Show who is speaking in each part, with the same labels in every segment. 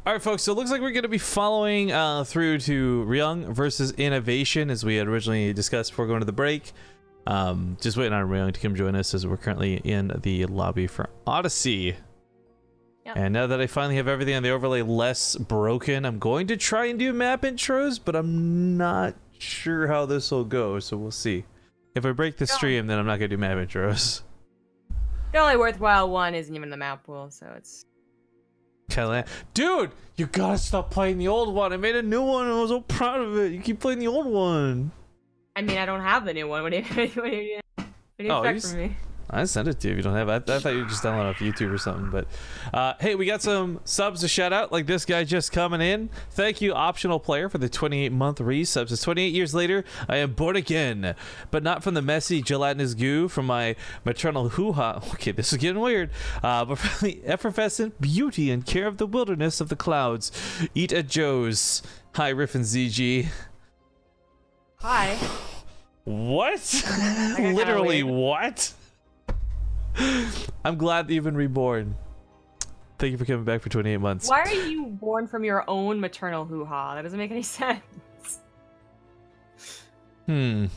Speaker 1: All right, folks, so it looks like we're going to be following through to Ryung versus INnoVation, as we had originally discussed before going to the break. Just waiting on Ryung to come join us, as we're currently in the lobby for Odyssey. Yep. And now that I finally have everything on the overlay less broken, I'm going to try and do map intros, but I'm not sure how this will go, so we'll see. If I break the stream, then I'm not going to do map intros.
Speaker 2: The only worthwhile one isn't even the map pool, so it's...
Speaker 1: Dude, you gotta stop playing the old one. I made a new one and I was so proud of it. You keep playing the old one.
Speaker 2: I mean, I don't have the new one. What do you expect from me?
Speaker 1: I sent it to you if you don't have it. I thought you just download it off YouTube or something. But hey, we got some subs to shout out, like this guy just coming in. Thank you, optional player, for the 28-month resubs. It's 28 years later. I am born again, but not from the messy gelatinous goo from my maternal hoo-ha. Okay, this is getting weird. But from the effervescent beauty and care of the wilderness of the clouds. Eat at Joe's. Hi, Riff and ZG.
Speaker 2: Hi.
Speaker 1: What? Literally what? I'm glad that you've been reborn. Thank you for coming back for 28 months.
Speaker 2: Why are you born from your own maternal hoo-ha? That doesn't make any sense.
Speaker 1: That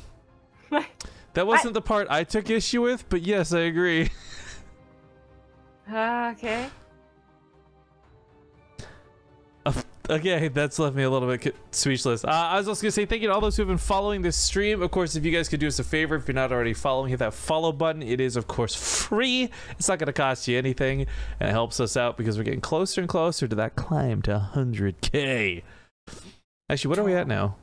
Speaker 1: wasn't the part I took issue with, but yes, I agree.
Speaker 2: Okay.
Speaker 1: Okay, that's left me a little bit speechless. I was also going to say thank you to all those who have been following this stream. Of course, if you guys could do us a favor, if you're not already following, hit that follow button. It is, of course, free. It's not going to cost you anything, and it helps us out because we're getting closer and closer to that climb to 100K. Actually, what are we at now?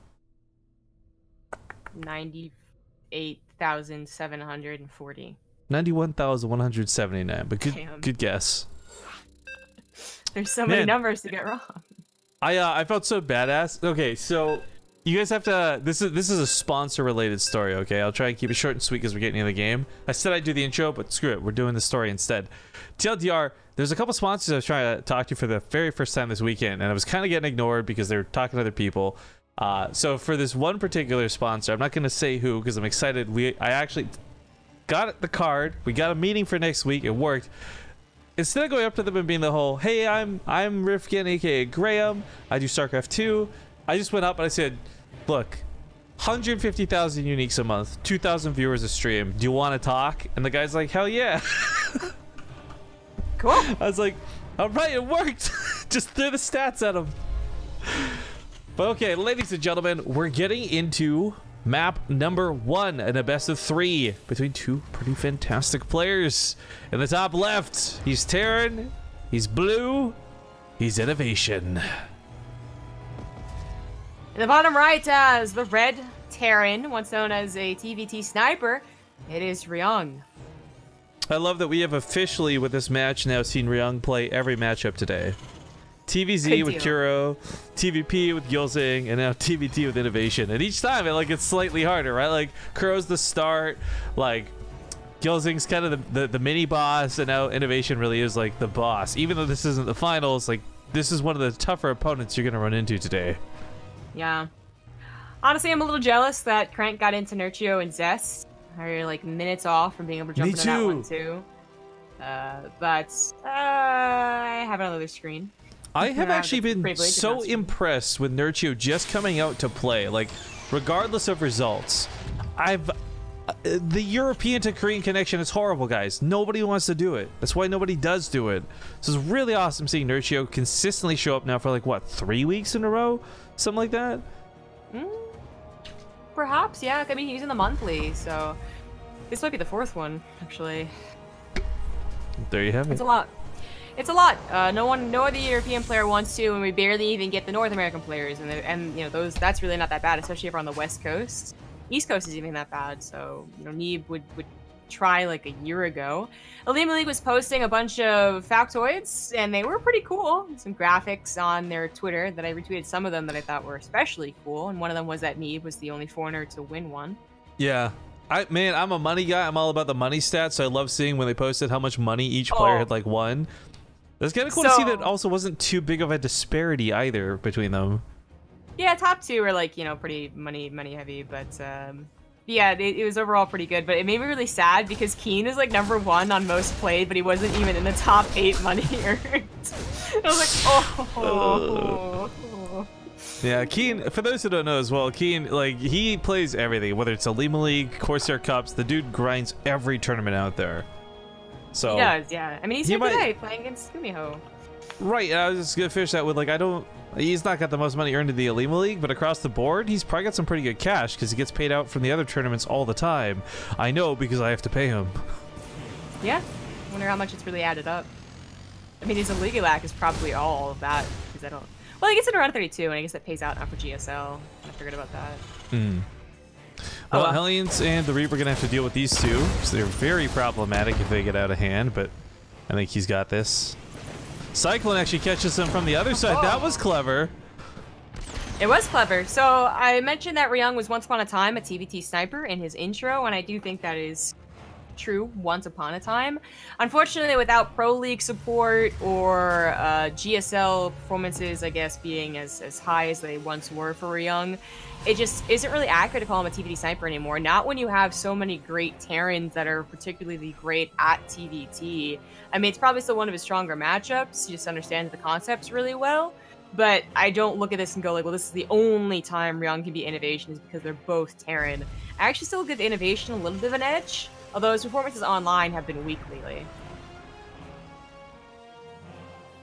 Speaker 2: 98,740.
Speaker 1: 91,179, but good guess.
Speaker 2: There's so many numbers to get wrong.
Speaker 1: I felt so badass. Okay, so you guys have to. This is a sponsor related story. Okay, I'll try and keep it short and sweet because we're getting into the game. I said I'd do the intro, but screw it, we're doing the story instead. TLDR, there's a couple sponsors I was trying to talk to for the very first time this weekend, and I was kind of getting ignored because they were talking to other people. So for this one particular sponsor, I'm not going to say who because I'm excited. I actually got the card. We got a meeting for next week. It worked. Instead of going up to them and being the whole, hey, I'm Rifkin, aka Graham, I do StarCraft 2, I just went up and I said, look, 150,000 uniques a month, 2,000 viewers a stream, do you want to talk? And the guy's like, hell yeah.
Speaker 2: Cool.
Speaker 1: I was like, all right, it worked. Just threw the stats at him. But okay, ladies and gentlemen, we're getting into map number 1 in a best of 3 between two pretty fantastic players. In the top left, he's Terran, he's blue, he's INnoVation.
Speaker 2: In the bottom right, as the red Terran, once known as a TvT sniper, it is Ryung.
Speaker 1: I love that we have officially, with this match, now seen Ryung play every matchup today. TVZ with Kuro, TVP with Gilzing, and now TvT with INnoVation. And each time it gets slightly harder, right? Like Kuro's the start, like Gilzing's kind of the mini boss, and now INnoVation really is like the boss. Even though this isn't the finals, like this is one of the tougher opponents you're gonna run into today.
Speaker 2: Yeah. Honestly, I'm a little jealous that Crank got into Nurchio and Zest. They're like minutes off from being able to jump into that one too. But I have another screen.
Speaker 1: I have actually been so impressed with Nurchio just coming out to play. Like, regardless of results, the European to Korean connection is horrible, guys. Nobody wants to do it. That's why nobody does do it. So it's really awesome seeing Nurchio consistently show up now for like, what, 3 weeks in a row? Something like that?
Speaker 2: Perhaps, yeah. I mean, he's in the monthly, so this might be the 4th one, actually.
Speaker 1: There you have it.
Speaker 2: It's a lot. It's a lot. No other European player wants to, and we barely even get the North American players, and you know that's really not that bad, especially if we're on the West Coast. East Coast isn't even that bad, so you know Neeb would try like a year ago. Olimoleague was posting a bunch of factoids, and they were pretty cool. Some graphics on their Twitter that I retweeted some of them that I thought were especially cool, and one of them was that Neeb was the only foreigner to win one.
Speaker 1: Yeah. Man, I'm a money guy. I'm all about the money stats, so I love seeing when they posted how much money each player had like won. It's kind of cool to see that also wasn't too big of a disparity either between them.
Speaker 2: Yeah, top 2 are like, you know, pretty money heavy, but yeah, it was overall pretty good, but it made me really sad because Keen is like #1 on most played, but he wasn't even in the top 8 money earned. I was like, oh.
Speaker 1: Yeah, Keen, for those who don't know as well, Keen, like, he plays everything, whether it's Olimoleague, Corsair Cups, the dude grinds every tournament out there. So
Speaker 2: he does, yeah. I mean, he's here today playing against Kumiho.
Speaker 1: Right, and I was just gonna finish that with, like, he's not got the most money earned in the Olimoleague, but across the board, he's probably got some pretty good cash because he gets paid out from the other tournaments all the time. I know because I have to pay him.
Speaker 2: Yeah, I wonder how much it's really added up. I mean, his Olimoleague is probably all of that because I don't. Well, he gets it around 32, and I guess that pays out now for GSL. I forgot about that.
Speaker 1: Well, Hellions and the Reaper are going to have to deal with these two, because they're very problematic if they get out of hand, but I think he's got this. Cyclone actually catches him from the other side. That was clever.
Speaker 2: It was clever. So I mentioned that Ryung was once upon a time a TvT sniper in his intro, and I do think that is true once upon a time. Unfortunately, without Pro League support or GSL performances, I guess, being as high as they once were for Ryung, it just isn't really accurate to call him a TvT sniper anymore. Not when you have so many great Terrans that are particularly great at TvT. I mean, it's probably still one of his stronger matchups. He just understands the concepts really well. But I don't look at this and go like, well, this is the only time Ryung can be INnoVation is because they're both Terran. I actually still give INnoVation a little bit of an edge, although his performances online have been weak lately.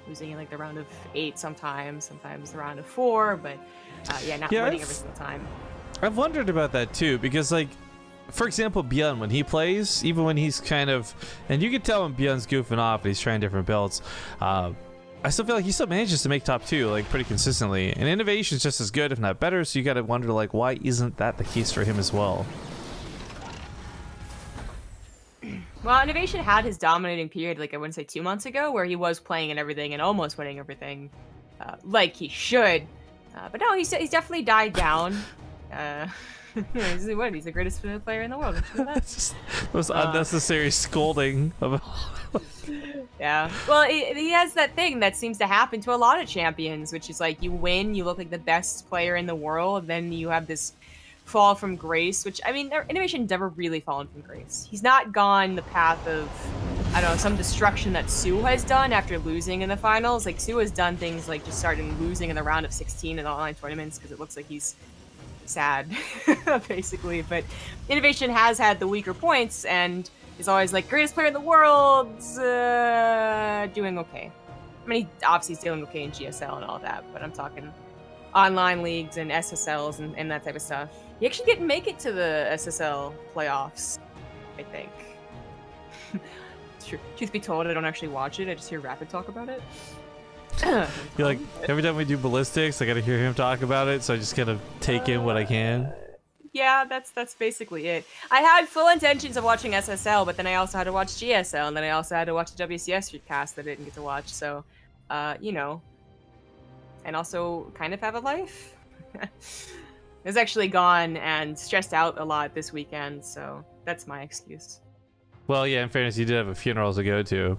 Speaker 2: Losing in like the round of 8 sometimes the round of 4, but yeah, not winning every single time.
Speaker 1: I've wondered about that too, because like, for example, Byun, when he plays, even when he's kind of, and you can tell when Byun's goofing off and he's trying different builds, I still feel like he still manages to make top 2 like pretty consistently, and INnoVation is just as good, if not better. So you got to wonder like, why isn't that the case for him as well?
Speaker 2: Well, INnoVation had his dominating period, like I wouldn't say 2 months ago, where he was playing and everything and almost winning everything, like he should. But no, he's definitely died down. He's the greatest player in the world.
Speaker 1: That's just most unnecessary scolding of.
Speaker 2: Yeah. Well, he has that thing that seems to happen to a lot of champions, which is like you win, you look like the best player in the world, then you have this fall from grace, which, I mean, INnoVation's never really fallen from grace. He's not gone the path of, I don't know, some destruction that Sue has done after losing in the finals. Like, Sue has done things like just starting losing in the round of 16 in online tournaments because it looks like he's sad, basically. But INnoVation has had the weaker points and is always like, greatest player in the world, doing okay. I mean, he obviously is doing okay in GSL and all that, but I'm talking online leagues and SSLs and that type of stuff. He actually didn't make it to the SSL playoffs, I think. Truth be told, I don't actually watch it. I just hear Rapid talk about it.
Speaker 1: You're like, every time we do ballistics, I gotta hear him talk about it, so I just kind of take in what I can.
Speaker 2: Yeah, that's basically it. I had full intentions of watching SSL, but then I also had to watch GSL, and then I also had to watch the WCS streetcast that I didn't get to watch, so, you know. And also kind of have a life. I was actually gone and stressed out a lot this weekend, so that's my excuse.
Speaker 1: Well, yeah, in fairness, you did have a funeral to go to.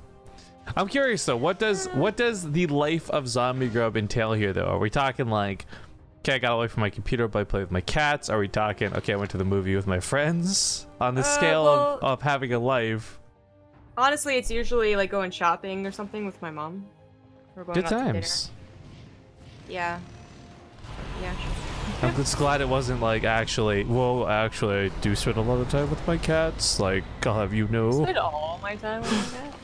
Speaker 1: I'm curious though, what does the life of Zombie Grub entail here though? Are we talking like, okay, I got away from my computer, but I play with my cats? Are we talking, okay, I went to the movie with my friends? On the scale of having a life.
Speaker 2: Honestly, it's usually like going shopping or something with my mom. Or going
Speaker 1: Good
Speaker 2: out to
Speaker 1: times.
Speaker 2: dinner. Yeah. Yeah.
Speaker 1: I'm just glad it wasn't like actually, well, actually, I do spend a lot of time with my cats. Like, I'll have you know.
Speaker 2: I spend all my time with my cat.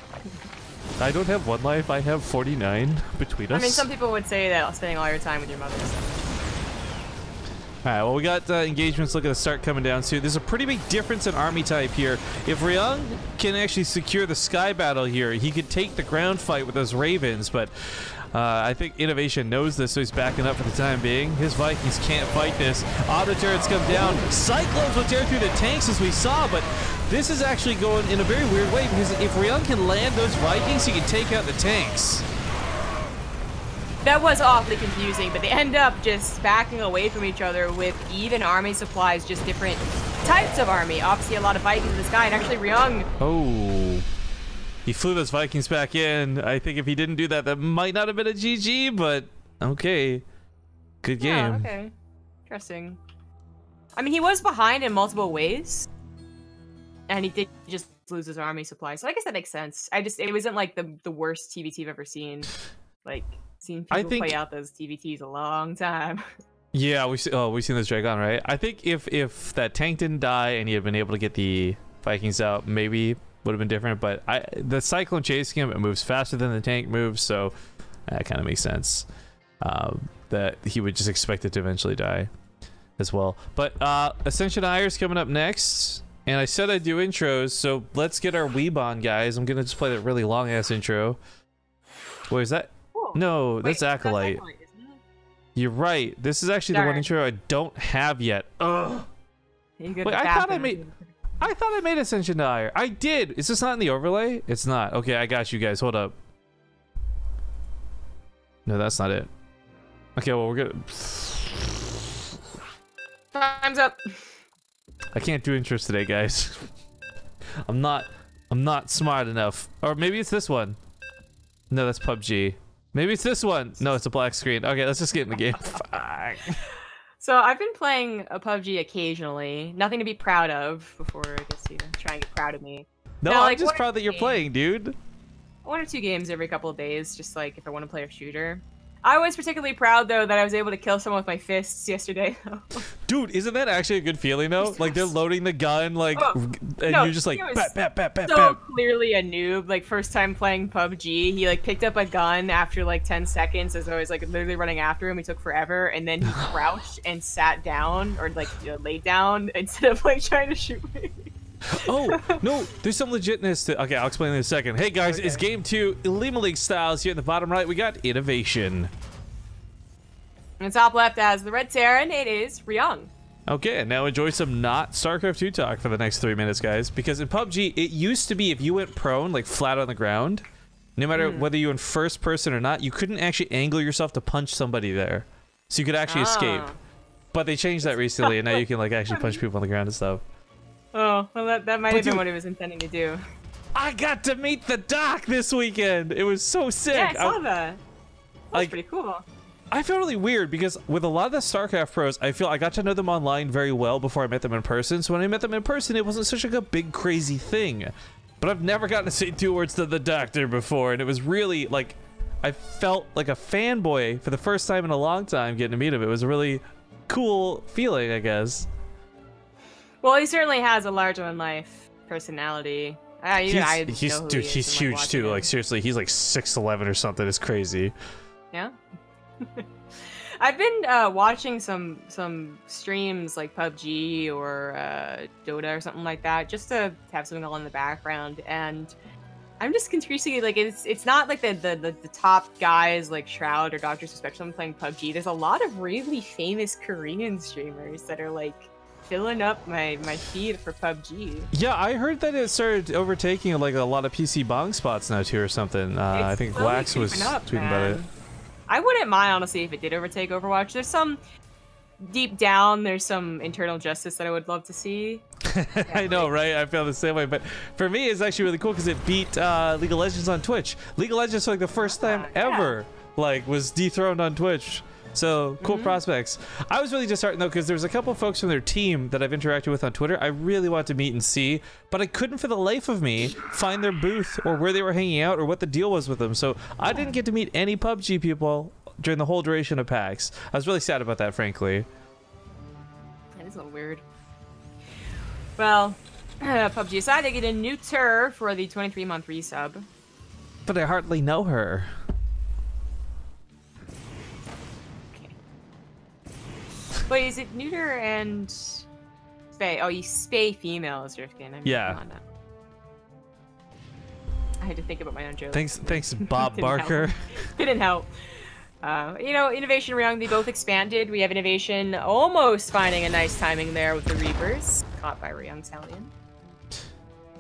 Speaker 1: I don't have one life, I have 49 between us.
Speaker 2: I mean, some people would say that spending all your time with your mother. So.
Speaker 1: Alright, well, we got engagements looking to start coming down soon. There's a pretty big difference in army type here. If Ryung can actually secure the sky battle here, he could take the ground fight with those Ravens, but I think INnoVation knows this, so he's backing up for the time being. His Vikings can't fight this. Auto turrets come down. Cyclones will tear through the tanks as we saw, but this is actually going in a very weird way because if Ryung can land those Vikings, he can take out the tanks.
Speaker 2: That was awfully confusing, but they end up just backing away from each other with even army supplies, just different types of army. Obviously, a lot of Vikings in the sky, and actually Ryung.
Speaker 1: Oh. He flew those Vikings back in. I think if he didn't do that, that might not have been a GG, but okay. Good game.
Speaker 2: Yeah, okay. Interesting. I mean, he was behind in multiple ways, and he did just lose his army supply. So I guess that makes sense. It wasn't like the worst TvT I've ever seen. Like, seen people play out those TvTs a long time.
Speaker 1: Yeah, we've seen this drag on, right? I think if that tank didn't die and he had been able to get the Vikings out, maybe would have been different. But the Cyclone chasing him, it moves faster than the tank moves, so that kind of makes sense. That he would just expect it to eventually die as well. But Ascension Ire's coming up next, and I said I'd do intros, so let's get our weeb on, guys. I'm gonna just play that really long ass intro. Wait, is that?
Speaker 2: Cool.
Speaker 1: No,
Speaker 2: Wait,
Speaker 1: that's Acolyte.
Speaker 2: Isn't it?
Speaker 1: You're right. This is actually the one intro I don't have yet. Ugh. Wait, I thought I made Ascension Ire. I did. Is this not in the overlay? It's not. Okay, I got you guys. Hold up. No, that's not it. Okay, well, we're good.
Speaker 2: Time's up.
Speaker 1: I can't do intros today, guys. I'm not smart enough. Or maybe it's this one. No, that's PUBG. Maybe it's this one. No, it's a black screen. Okay, let's just get in the game. Fuck.
Speaker 2: So I've been playing a PUBG occasionally. Nothing to be proud of before I guess you try and get proud of me.
Speaker 1: No,
Speaker 2: now,
Speaker 1: I'm just proud that you're playing, dude.
Speaker 2: 1 or 2 games every couple of days, just like if I want to play a shooter. I was particularly proud though that I was able to kill someone with my fists yesterday.
Speaker 1: Dude, isn't that actually a good feeling though? Like they're loading the gun, like, and you're just like,
Speaker 2: so clearly a noob. Like first time playing PUBG, he like picked up a gun after like 10 seconds as I was like literally running after him. He took forever, and then he crouched and sat down or like laid down instead of like trying to shoot me.
Speaker 1: Oh, no, there's some legitness to... Okay, I'll explain in a second. Hey, guys, it's Game 2, Olimoleague styles. Here in the bottom right, we got INnoVation.
Speaker 2: In the top left, as the Red Terran, it is Ryung.
Speaker 1: Okay, and now enjoy some not StarCraft 2 talk for the next 3 minutes, guys. Because in PUBG, it used to be if you went prone, like flat on the ground, no matter whether you were in first person or not, you couldn't actually angle yourself to punch somebody there. So you could actually escape. But they changed that recently, and now you can like actually punch people on the ground and stuff.
Speaker 2: Oh, well, that might have been what he was intending to do.
Speaker 1: I got to meet the doc this weekend. It was so sick.
Speaker 2: Yeah, I saw that. That was pretty cool.
Speaker 1: I feel really weird because with a lot of the StarCraft pros, I feel I got to know them online very well before I met them in person. So when I met them in person, it wasn't such like a big crazy thing. But I've never gotten to say 2 words to the doctor before, and it was really like I felt like a fanboy for the first time in a long time getting to meet him. It was a really cool feeling, I
Speaker 2: Well, he certainly has a larger-than-life personality.
Speaker 1: He's huge too. Like seriously, he's like 6'11" or something. It's crazy.
Speaker 2: Yeah. I've been watching some streams like PUBG or Dota or something like that, just to have something on in the background, and I'm just increasingly like it's not like the top guys like Shroud or Doctor Suspect. I'm playing PUBG. There's a lot of really famous Korean streamers that are like filling up my feed for PUBG.
Speaker 1: Yeah, I heard that it started overtaking like a lot of PC bong spots now too or something. I think Wax was tweeting about it.
Speaker 2: I wouldn't mind honestly if it did overtake Overwatch. There's some deep down, there's some internal justice that I would love to see.
Speaker 1: I know, right? I feel the same way, but for me it's actually really cool because it beat League of Legends on Twitch. League of Legends for like the first time ever like was dethroned on Twitch. So cool prospects. I was really disheartened though because there was a couple of folks from their team that I've interacted with on Twitter I really want to meet and see, but I couldn't for the life of me find their booth or where they were hanging out or what the deal was with them. So I didn't get to meet any PUBG people during the whole duration of PAX. I was really sad about that, frankly.
Speaker 2: That is a little weird. Well, PUBG aside, they get a new Tur for the 23-month resub.
Speaker 1: But I hardly know her.
Speaker 2: Wait, is it neuter and spay? Oh, you spay females, Drifkin.
Speaker 1: Yeah.
Speaker 2: I had to think about my own joke.
Speaker 1: Thanks, Bob Barker.
Speaker 2: Didn't help. You know, INnoVation and Ryung, they both expanded. We have INnoVation almost finding a nice timing there with the Reapers, caught by Ryung Stallion.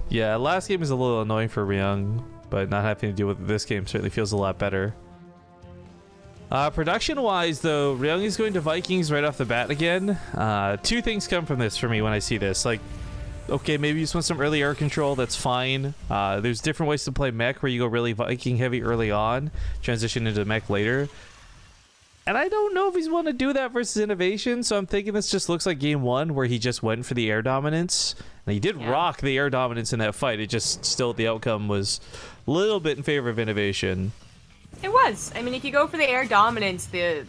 Speaker 1: Yeah, last game is a little annoying for Ryung, but not having to deal with this game certainly feels a lot better. Production-wise, though, Ryung is going to Vikings right off the bat again. 2 things come from this for me when I see this. Like, okay, maybe you just want some early air control, that's fine. There's different ways to play mech where you go really Viking heavy early on, transition into mech later. And I don't know if he's want to do that versus INnoVation, so I'm thinking this just looks like game 1 where he just went for the air dominance. And he did rock the air dominance in that fight. It just still, the outcome was a little bit in favor of INnoVation.
Speaker 2: It was. I mean, if you go for the air dominance, the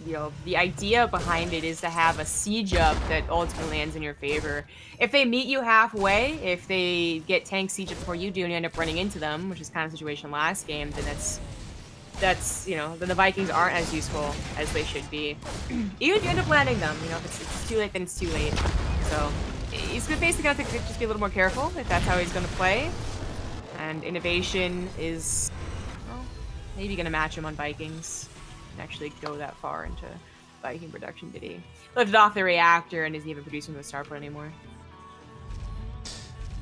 Speaker 2: idea behind it is to have a siege up that ultimately lands in your favor. If they meet you halfway, if they get tank siege before you do and you end up running into them, which is kind of the situation last game, then that's then the Vikings aren't as useful as they should be. Even if you end up landing them, if it's too late, then it's too late. So he's basically gonna have to just be a little more careful if that's how he's gonna play. And INnoVation is maybe gonna match him on Vikings and actually go that far into Viking production. Did he lifted off the reactor and isn't even producing the starport anymore?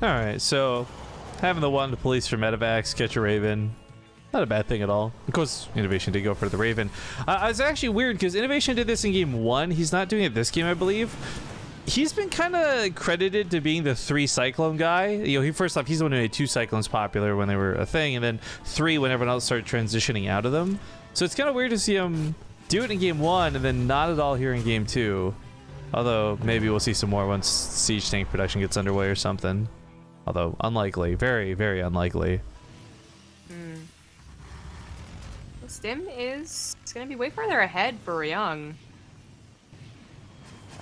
Speaker 1: All right, so having the one to police for medevacs, catch a Raven. Not a bad thing at all. Of course, INnoVation did go for the Raven. It's actually weird because INnoVation did this in game 1. He's not doing it this game, I believe. He's been kind of credited to being the 3 Cyclone guy. First off, he's the one who made 2 Cyclones popular when they were a thing, and then 3 when everyone else started transitioning out of them. So it's kind of weird to see him do it in game 1 and then not at all here in game 2. Although maybe we'll see some more once Siege tank production gets underway or something. Although unlikely, very, very unlikely.
Speaker 2: Stim is going to be way further ahead for Ryung.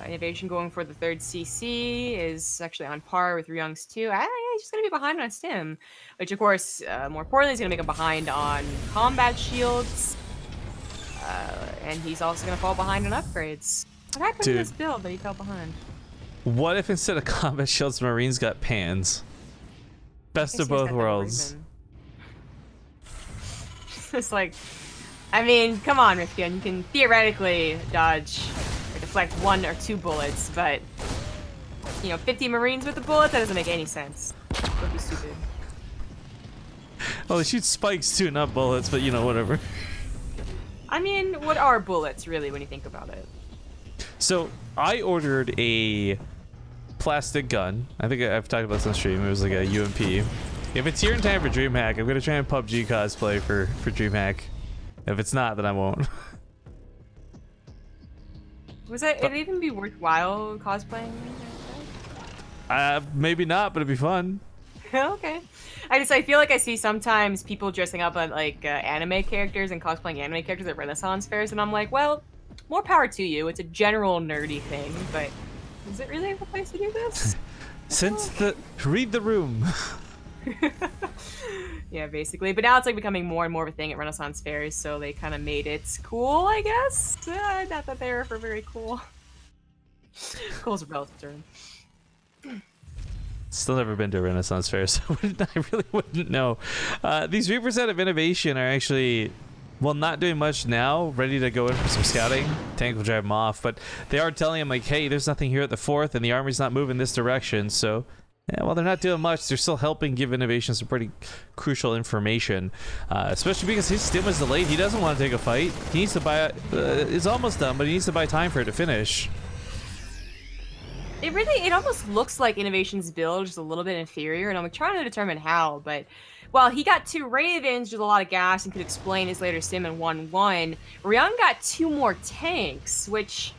Speaker 2: INnoVation going for the 3rd CC is actually on par with Ryung's 2. He's just going to be behind on Stim, which of course, more importantly, is going to make him behind on combat shields. And he's also going to fall behind on upgrades. What happened to this build that he fell behind?
Speaker 1: What if instead of combat shields, Marines got pans? Best of both worlds.
Speaker 2: It's like, I mean, come on, Rifkin. You can theoretically dodge or deflect 1 or 2 bullets, but 50 Marines with the bullet, that doesn't make any sense. That would be stupid.
Speaker 1: Well, they shoot spikes too, not bullets, but whatever.
Speaker 2: I mean, what are bullets really when you think about it?
Speaker 1: So I ordered a plastic gun. I think I've talked about this on stream. It was like a UMP. If it's here in time for DreamHack, I'm gonna try and PUBG cosplay for DreamHack. If it's not, then I won't.
Speaker 2: It'd even be worthwhile cosplaying?
Speaker 1: Maybe not, but it'd be fun.
Speaker 2: Okay. I feel like I see sometimes people dressing up like anime characters and cosplaying anime characters at Renaissance fairs, and I'm like, well, more power to you. It's a general nerdy thing, but is it really the place to do this?
Speaker 1: Read the room.
Speaker 2: Yeah, basically. But now it's like becoming more and more of a thing at Renaissance fairs, so they kind of made it cool, I guess. Not that they were for very cool. Cool's a relative term.
Speaker 1: Still never been to a Renaissance fair, so I really wouldn't know. These Reapers out of INnoVation are actually, well, not doing much now, ready to go in for some scouting. Tank will drive them off, but they are telling him, like, hey, there's nothing here at the 4th, and the army's not moving this direction, so yeah, well, they're not doing much. They're still helping give INnoVation some pretty crucial information, especially because his stim was delayed. He doesn't want to take a fight. He needs to buy it's almost done, but he needs to buy time for it to finish.
Speaker 2: It almost looks like INnoVation's build is a little bit inferior, and I'm trying to determine how, but well, he got 2 Ravens with a lot of gas and could explain his later sim in 1-1. Ryung got 2 more tanks, which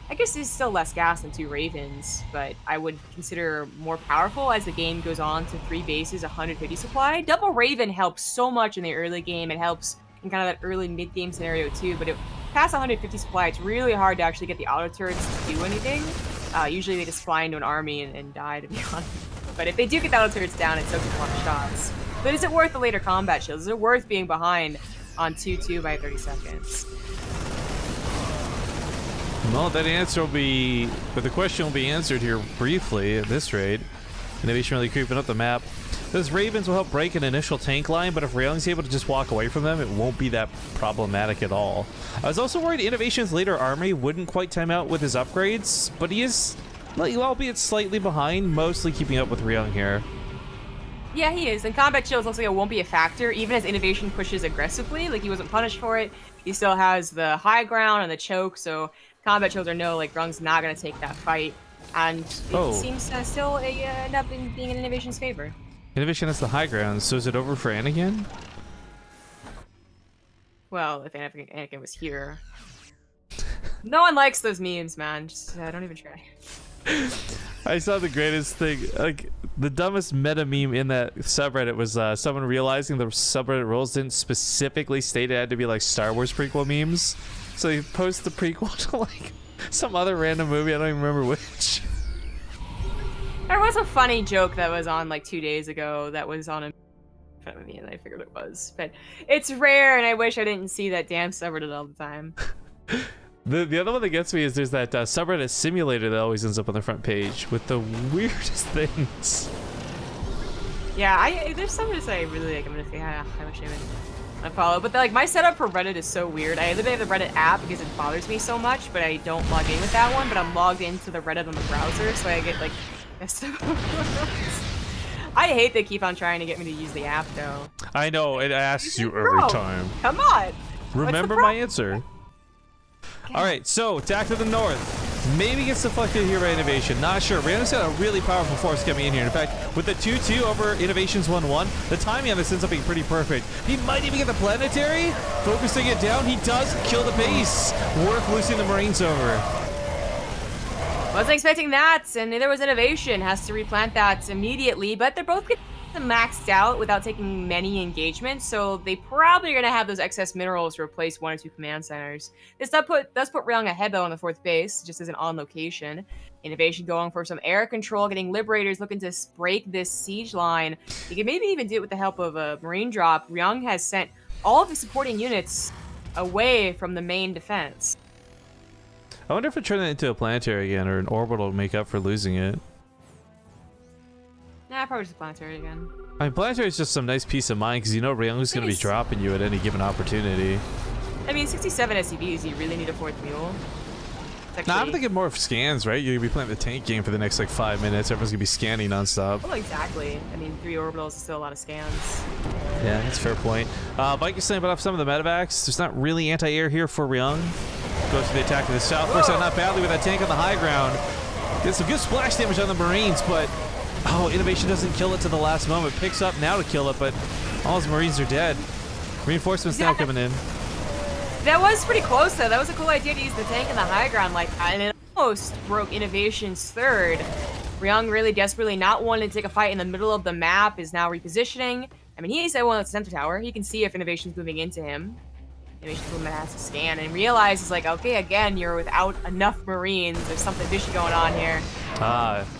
Speaker 2: I guess is still less gas than 2 Ravens, but I would consider more powerful as the game goes on to 3 bases, 150 supply. Double Raven helps so much in the early game. It helps in kind of that early mid-game scenario too, but past 150 supply, it's really hard to actually get the auto turrets to do anything. Usually they just fly into an army and die, to be honest. But if they do get the auto turrets down, it soaks up a lot of shots. But is it worth the later combat shields? Is it worth being behind on 2-2 by 30 seconds?
Speaker 1: Well, that answer will be, but the question will be answered here briefly at this rate. INnoVation really creeping up the map. Those Ravens will help break an initial tank line, but if Ryung's able to just walk away from them, it won't be that problematic at all. I was also worried INnoVation's later army wouldn't quite time out with his upgrades, but he is, albeit slightly behind, mostly keeping up with Ryung here.
Speaker 2: Yeah, he is, and combat shields looks like it won't be a factor, even as INnoVation pushes aggressively. Like, he wasn't punished for it. He still has the high ground and the choke, so combat shields are no, like, Ryung's not going to take that fight. And it seems to still end up being in INnoVation's favor.
Speaker 1: INnoVation has the high ground, so is it over for Anakin?
Speaker 2: Well, if Anakin was here. No one likes those memes, man. Just don't even try.
Speaker 1: I saw the greatest thing, like the dumbest meta meme in that subreddit was someone realizing the subreddit rules didn't specifically state it had to be like Star Wars prequel memes. So he posts the prequel to like some other random movie, I don't even remember which.
Speaker 2: There was a funny joke that was on like 2 days ago that was on a movie, and I figured it was. But it's rare, and I wish I didn't see that damn subreddit all the time.
Speaker 1: The other one that gets me is there's that subreddit simulator that always ends up on the front page with the weirdest things.
Speaker 2: Yeah, there's some just I really like. I'm gonna say how much I follow, but like my setup for Reddit is so weird. I literally have the Reddit app because it bothers me so much, but I don't log in with that one. But I'm logged into the Reddit on the browser, so I get like. I hate they keep on trying to get me to use the app, though.
Speaker 1: I know, it asks you every time.
Speaker 2: Come on.
Speaker 1: Remember my answer. Okay. Alright, so attack to the north. Maybe gets deflected here by INnoVation. Not sure. Ryung's got a really powerful force coming in here. In fact, with the 2-2 over INnoVation's 1-1, the timing on this ends up being pretty perfect. He might even get the planetary. Focusing it down, he does kill the base. Worth losing the Marines over.
Speaker 2: Wasn't expecting that, and neither was INnoVation. Has to replant that immediately, but they're both getting maxed out without taking many engagements, so they probably are going to have those excess minerals to replace 1 or 2 command centers. This does put Ryung ahead, though, on the 4th base, just as an on location. INnoVation going for some air control, getting Liberators looking to break this siege line. He can maybe even do it with the help of a Marine drop. Ryung has sent all of his supporting units away from the main defense.
Speaker 1: I wonder if it turned it into a planetary again or an orbital to make up for losing it.
Speaker 2: Nah, probably just a planetary again.
Speaker 1: I mean, planetary is just some nice peace of mind because you know Ryung's going to be dropping you at any given opportunity.
Speaker 2: I mean, 67 SCVs, you really need a 4th mule.
Speaker 1: Actually... Nah, I'm thinking more of scans, right? You're going to be playing the tank game for the next like 5 minutes. Everyone's going to be scanning nonstop.
Speaker 2: Well, exactly. I mean, 3 orbitals is still a lot of scans.
Speaker 1: Yeah, that's a fair point. Vikings snapping off some of the medevacs. There's not really anti-air here for Ryung. Goes to the attack to the south. Works out not badly with that tank on the high ground. Gets some good splash damage on the Marines, but oh, INnoVation doesn't kill it to the last moment. Picks up now to kill it, but all his Marines are dead. Reinforcements now coming in.
Speaker 2: That was pretty close, though. That was a cool idea to use the tank on the high ground like that, and it almost broke INnoVation's 3rd. Ryung really desperately not wanting to take a fight in the middle of the map is now repositioning. I mean, he's at one of the center tower. He can see if INnoVation's moving into him. INnoVation's movement has to scan and realizes, like, okay, again, you're without enough Marines. There's something fishy going on here.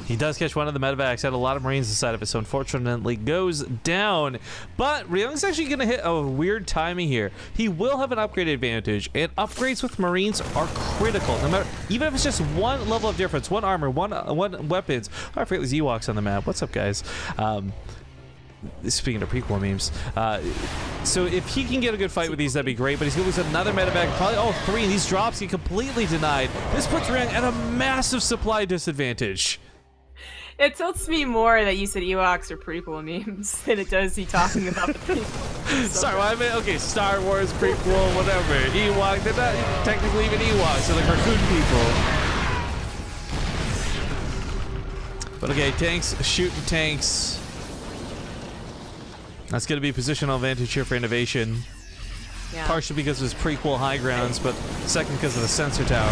Speaker 1: He does catch one of the medevacs. Had a lot of Marines inside of it, so unfortunately goes down. But Ryung's actually going to hit a weird timing here. He will have an upgrade advantage, and upgrades with Marines are critical. No matter, even if it's just one level of difference, one armor, one weapons. I forget these Ewoks on the map. What's up, guys? Speaking of prequel memes, so if he can get a good fight with these, that'd be great, but he's going to lose another medevac, probably all 3, and these drops get completely denied. This puts Ryung at a massive supply disadvantage.
Speaker 2: It tilts me more that you said Ewoks are prequel memes than it does he talking about the prequel.
Speaker 1: Sorry, well, I mean, okay, Star Wars, prequel, whatever. Ewok, they're not technically even Ewoks, they're the cartoon people. But okay, tanks, shooting tanks. That's going to be positional advantage here for INnoVation. Yeah. Partially because of his prequel high grounds, but second because of the sensor tower.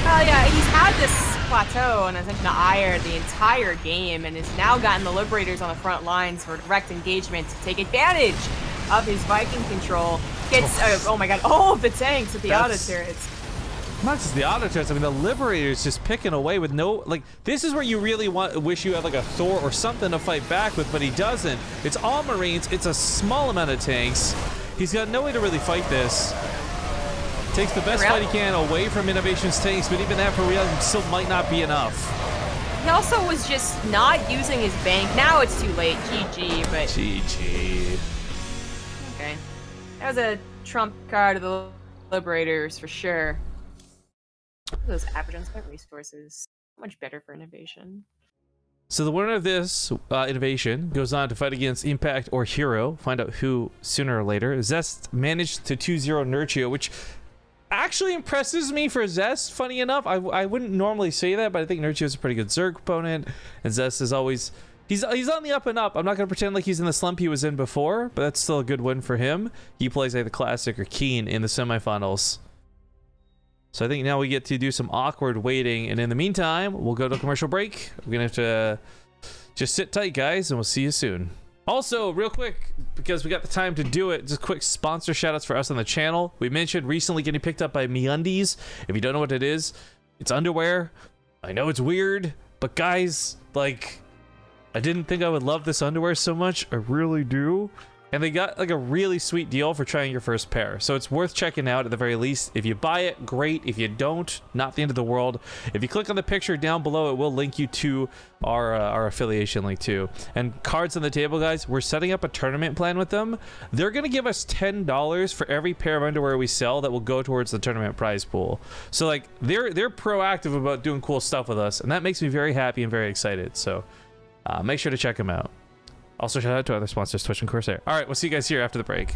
Speaker 2: Well, yeah, he's had this plateau and attention to ire the entire game, and has now gotten the Liberators on the front lines for direct engagement to take advantage of his Viking control. Gets, oh my god, all of the tanks with the auto turrets.
Speaker 1: Not just the auto turrets, I mean the Liberator's just picking away with no, like, this is where you really wish you had like a Thor or something to fight back with, but he doesn't. It's all Marines, it's a small amount of tanks. He's got no way to really fight this. Takes the best fight he can away from INnoVation's tanks, but even that for Ryung still might not be enough.
Speaker 2: He also was just not using his bank. Now it's too late, GG, but...
Speaker 1: GG.
Speaker 2: Okay. That was a trump card of the Liberators for sure. Those average unspent resources, much better for INnoVation.
Speaker 1: So the winner of this INnoVation goes on to fight against Impact or Hero. Find out who sooner or later. Zest managed to 2-0 Nurtio, which actually impresses me for Zest. Funny enough, I wouldn't normally say that, but I think Nurtio is a pretty good Zerg opponent, and Zest is always he's on the up and up. I'm not going to pretend like he's in the slump he was in before, but that's still a good win for him. He plays either Classic or Keen in the semifinals. So I think now we get to do some awkward waiting, and in the meantime, we'll go to a commercial break. We're gonna have to just sit tight, guys, and we'll see you soon. Also, real quick, because we got the time to do it, just quick sponsor shoutouts for us on the channel. We mentioned recently getting picked up by MeUndies. If you don't know what it is, it's underwear. I know it's weird, but guys, like, I didn't think I would love this underwear so much. I really do. And they got like a really sweet deal for trying your first pair. So it's worth checking out at the very least. If you buy it, great. If you don't, not the end of the world. If you click on the picture down below, it will link you to our affiliation link too. And cards on the table, guys, we're setting up a tournament plan with them. They're gonna give us $10 for every pair of underwear we sell that will go towards the tournament prize pool. So like they're proactive about doing cool stuff with us, and that makes me very happy and very excited. So make sure to check them out. Also, shout out to other sponsors, Twitch and Corsair. All right, we'll see you guys here after the break.